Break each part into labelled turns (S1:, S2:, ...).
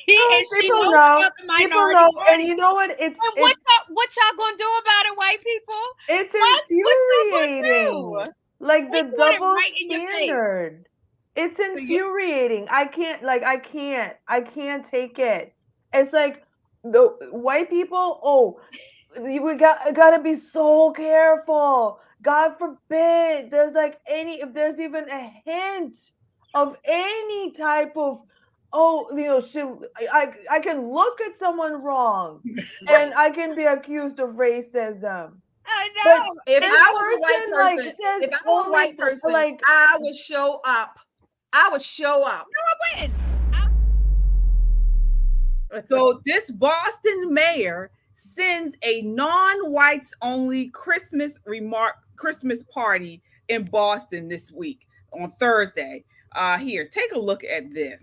S1: And she
S2: People
S1: knows
S2: know.
S1: about the
S2: People
S1: minority
S2: know, and
S1: party.
S2: you know what?
S1: And what y'all gonna do about it, white people?
S2: It's
S1: What y'all gonna
S2: infuriating.
S1: do?
S2: Like
S1: They
S2: the
S1: doing it
S2: double
S1: right in your face.
S2: standard. It's
S1: So you,
S2: infuriating. I can't take it. It's like the white people, oh, we gotta be so careful. God forbid there's like if there's even a hint of any type of, oh, I can look at someone wrong
S3: Right.
S2: and I can be accused of racism.
S1: I
S2: But
S1: know.
S3: If
S2: this
S3: I was a white
S2: person like
S3: person,
S2: says
S3: if I were a
S2: only
S3: white person,
S2: like
S3: I would show up. I would show up.
S1: I wouldn't.
S3: So this Boston mayor sends a non-whites only Christmas party in Boston this week on Thursday. Here, take a look at this.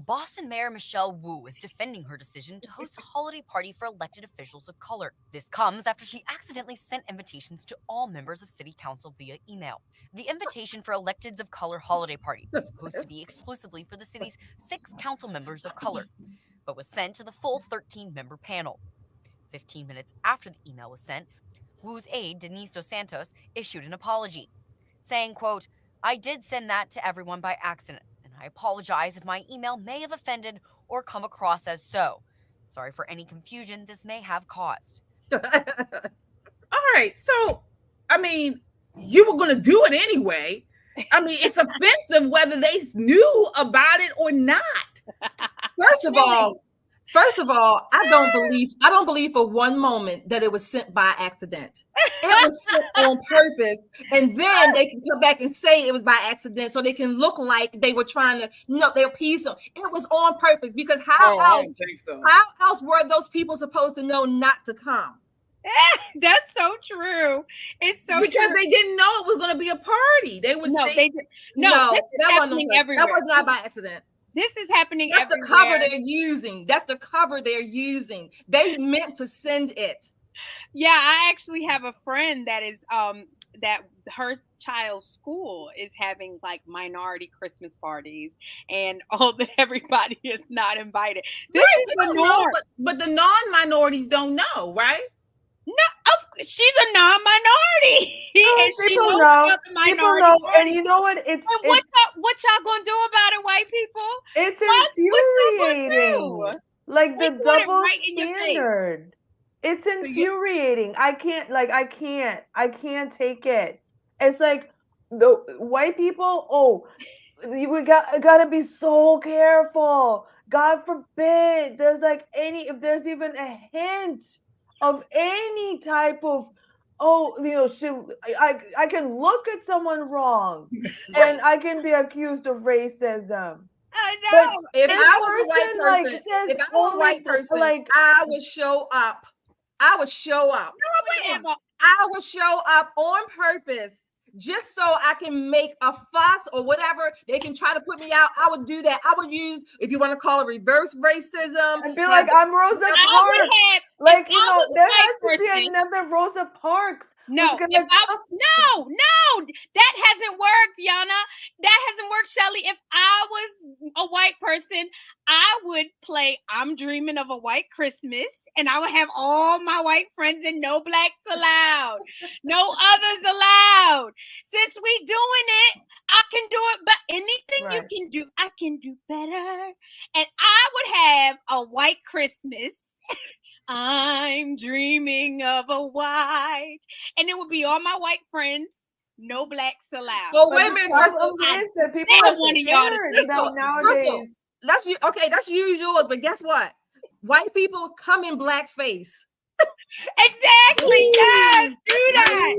S4: Boston Mayor Michelle Wu is defending her decision to host a holiday party for elected officials of color. This comes after she accidentally sent invitations to all members of city council via email. The invitation for electeds of color holiday party was supposed to be exclusively for the city's 6 council members of color, but was sent to the full 13-member panel. 15 minutes after the email was sent, Wu's aide, Denise Dos Santos, issued an apology, saying, quote, "I did send that to everyone by accident, and I apologize if my email may have offended or come across as so. Sorry for any confusion this may have caused."
S3: All right. So, I mean, you were going to do it anyway. I mean, it's offensive whether they knew about it or not.
S5: First of all, I don't believe for one moment that it was sent by accident. It was sent on purpose, and then they can come back and say it was by accident, so they can look like they were trying to, they appease them. It was on purpose because
S3: I don't think so.
S5: how else were those people supposed to know not to come?
S1: That's so true. It's so
S3: because
S1: true.
S3: they didn't know it was going to be a party. They was
S1: No,
S3: they,
S1: they did. No, this is happening everywhere.
S5: That was not by accident.
S1: This is happening
S5: That's
S1: everywhere.
S5: the cover they're using. That's the cover they're using. They meant to send it.
S1: Yeah, I actually have a friend that is that her child's school is having like minority Christmas parties, and everybody is not invited. This is the norm.
S3: But the non-minorities don't know, right?
S1: No, she's a non-minority, and she knows about the minority
S2: people know,
S1: party.
S2: and you know what?
S1: What y'all gonna do about it, white people?
S2: It's infuriating. Like the double standard. It's infuriating. I can't take it. It's like the white people, oh, we gotta be so careful. God forbid there's like if there's even a hint of any type of, oh, I can look at someone wrong and I can be accused of racism.
S1: I know.
S5: If I was a white person, I would show up. I would show up.
S1: No,
S5: I would show up on purpose just so I can make a fuss or whatever. They can try to put me out. I would do that. I would use, if you want to call it reverse racism.
S2: I feel like I'm Rosa Parks. Like, there has to be another Rosa Parks.
S1: No, that hasn't worked, Yana. That hasn't worked, Shelly. If I was a white person, I would play I'm Dreaming of a White Christmas, and I would have all my white friends and no blacks allowed. No others allowed. Since we doing it, I can do it, but anything you can do, I can do better. And I would have a white Christmas. I'm dreaming of a white, and it would be all my white friends, no blacks allowed.
S5: Oh, wait a minute, Crystal.
S1: People don't want y'all to
S5: Crystal, nowadays. Let's use yours, but guess what? White people come in blackface.
S1: Exactly. Yes, do that.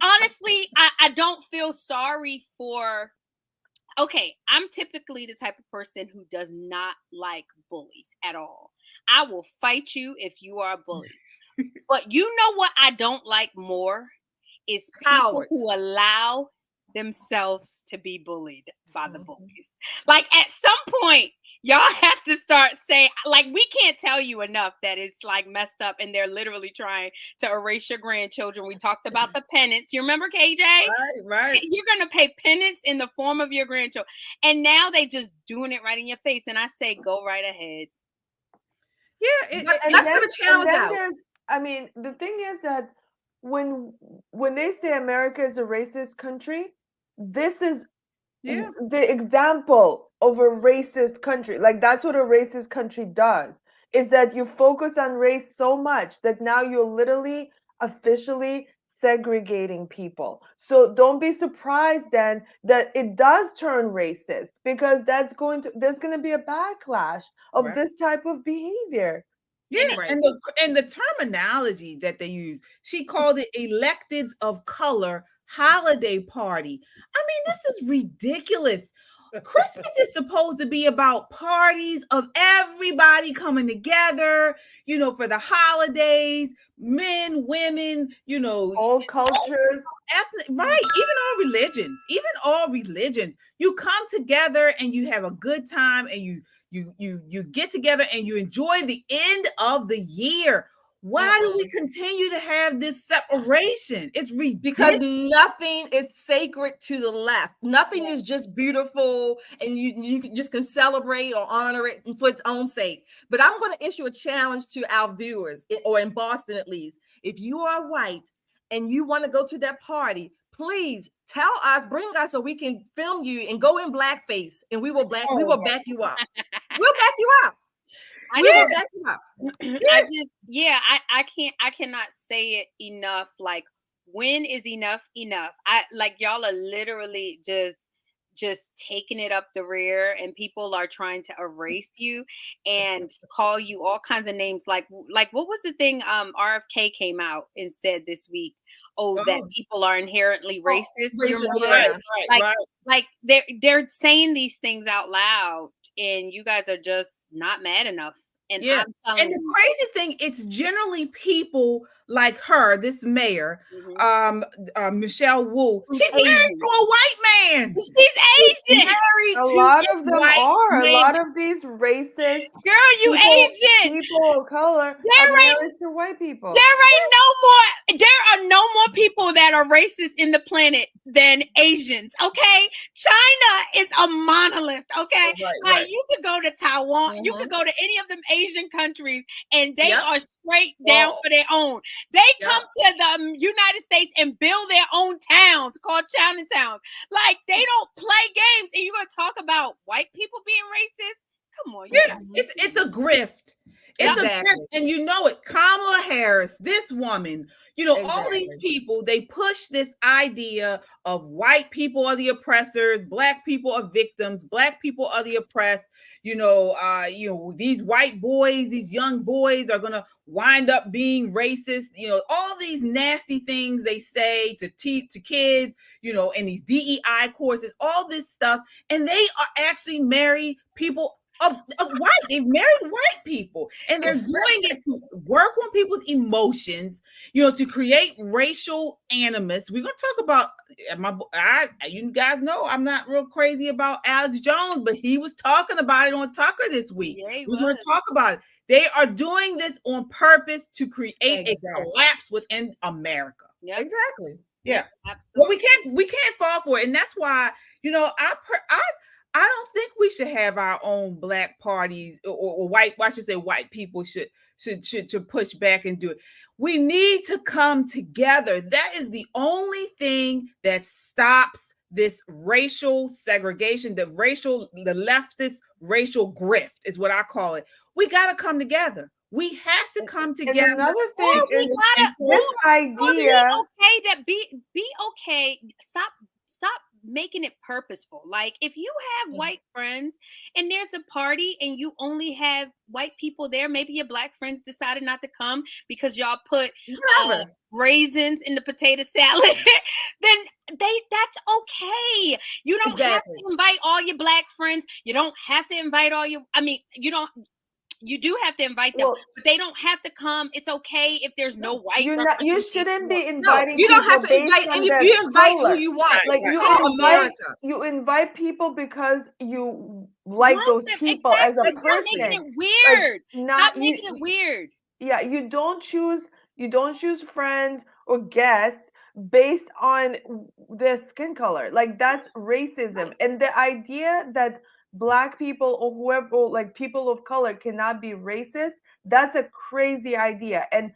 S1: Honestly, I don't feel sorry for. Okay, I'm typically the type of person who does not like bullies at all. I will fight you if you are a bully. But you know what I don't like more is people who allow themselves to be bullied by the bullies. Like at some point, y'all have to start saying KJ, like we can't tell you enough that it's like messed up and they're literally trying to erase your grandchildren. We talked about the penance. You remember, KJ?
S3: Right.
S1: You're going to pay penance in the form of your grandchildren. And now they just doing it right in your face. And I say, go right ahead.
S3: Yeah.
S5: And let's put a challenge out.
S2: I mean, the thing is that when they say America is a racist country, this is the example of a racist country. Like that's what a racist country does, is that you focus on race so much that now you're literally officially segregating people. So don't be surprised then that it does turn racist, because there's going to be a backlash of this type of behavior.
S3: Yeah, and the terminology that they use, she called it electeds of color holiday party. I mean, this is ridiculous. Christmas is supposed to be about parties of everybody coming together, for the holidays, men, women,
S2: all cultures,
S3: right? Even all religions, you come together and you have a good time, and you get together and you enjoy the end of the year. Why do we continue to have this separation? It's ridiculous.
S5: Because nothing is sacred to the left. Nothing is just beautiful and you just can celebrate or honor it for its own sake. But I'm going to issue a challenge to our viewers, or in Boston at least. If you are white and you want to go to that party, please tell us, bring us so we can film you and go in blackface, and we will back you up. We'll back you up.
S1: I cannot say it enough. Like, when is enough? I like, y'all are literally just taking it up the rear, and people are trying to erase you and call you all kinds of names. Like what was the thing RFK came out and said this week? That people are inherently racist. Like they're saying these things out loud, and you guys are just not mad enough. And I'm telling
S3: you, the crazy thing, it's generally people like her, this mayor, Michelle Wu. She's married to a white man.
S1: She's Asian.
S2: A lot of them are. A lot of these racist
S1: Asian
S2: people of color are married to white people.
S1: There are no more people that are racist in the planet than Asians. Okay, China is a monolith. Okay, you could go to Taiwan, you could go to any of them Asian countries, and they are straight down for their own. They come to the United States and build their own towns called Chinatowns. Like, they don't play games, and you're gonna talk about white people being racist? Come on,
S3: it's a grift. It's a grift, and you know it. Kamala Harris, this woman, all these people, they push this idea of white people are the oppressors, black people are victims, black people are the oppressed. These white boys, these young boys are gonna wind up being racist. All these nasty things they say to kids, in these DEI courses, all this stuff, and they are actually married people of white. They've married white people, and they're doing it to work on people's emotions, to create racial animus. We're gonna talk about you guys know I'm not real crazy about Alex Jones, but he was talking about it on Tucker this week. We're gonna talk about it. They are doing this on purpose to create a collapse within America.
S5: Yeah, exactly.
S3: Yeah,
S1: absolutely.
S3: Well, we can't fall for it, and that's why I don't think we should have our own black parties or white. I should say white people should push back and do it. We need to come together. That is the only thing that stops this racial segregation, the leftist racial grift is what I call it. We got to come together. We have to come together.
S2: And another thing is this idea.
S1: Be okay. Stop making it purposeful. Like, if you have white friends and there's a party and you only have white people there, maybe your black friends decided not to come because y'all put raisins in the potato salad, then that's okay. You don't have to invite all your black friends. You don't have to invite all your, You do have to invite them, but they don't have to come. It's okay if there's no white.
S2: You shouldn't be inviting.
S5: You don't have to invite. You invite who you want.
S2: Like you invite people because you like those people as a person.
S1: Stop making it weird. Stop making it weird.
S2: Yeah, you don't choose friends or guests based on their skin color. Like that's racism. And the idea that Black people or whoever, like people of color, cannot be racist, that's a crazy idea. And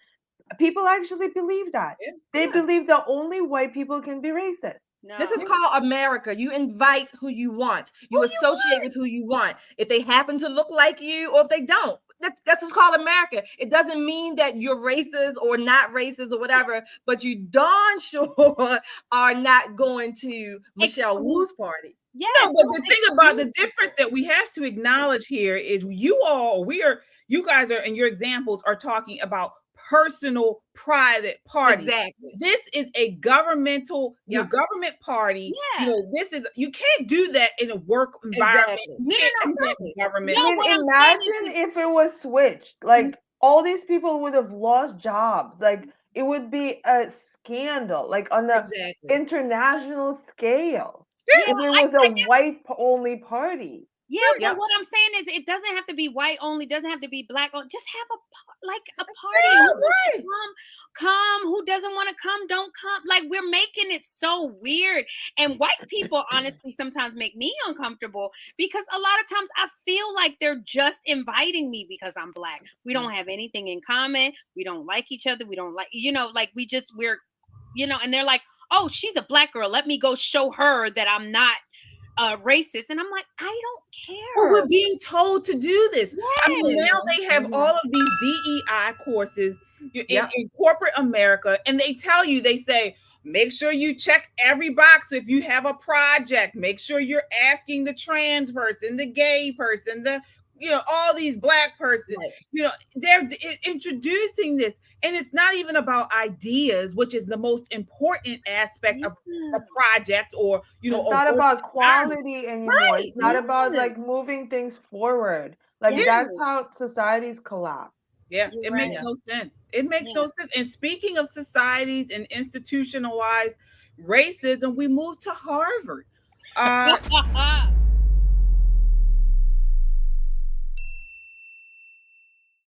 S2: people actually believe that. They believe that only white people can be racist.
S5: No. This is called America. You invite who you want. You associate with who you want. If they happen to look like you or if they don't. That's what's called America. It doesn't mean that you're racist or not racist or whatever, but you darn sure are not going to Michelle Wu's party.
S3: Yeah, no, but the thing about the difference that we have to acknowledge here is you guys are, and your examples are talking about personal, private parties.
S5: Exactly.
S3: This is a governmental, government party.
S1: Yeah.
S3: You can't do that in a work environment.
S2: Exactly. Government. Imagine if it was switched. Like all these people would have lost jobs. Like it would be a scandal, like on the international scale. If it was a white only party.
S1: Yeah, but what I'm saying is it doesn't have to be white only, doesn't have to be Black only. Just have a party.
S3: Yeah,
S1: who come, who doesn't want to come, don't come. Like we're making it so weird. And white people honestly sometimes make me uncomfortable because a lot of times I feel like they're just inviting me because I'm Black. We don't have anything in common. We don't like each other. We don't like, like we're and they're like, oh, she's a Black girl. Let me go show her that I'm not racist. And I'm like, I don't care.
S3: Well, we're being told to do this. Yes. I mean, now they have all of these DEI courses in corporate America, and they tell you, they say, make sure you check every box. If you have a project, make sure you're asking the trans person, the gay person, all these Black persons, they're introducing this. And it's not even about ideas, which is the most important aspect of a project or,
S2: it's not about quality anymore. Right. It's not about like moving things forward. Like that's how societies collapse.
S3: Yeah, it makes no sense. It makes no sense. And speaking of societies and institutionalized racism, we moved to Harvard.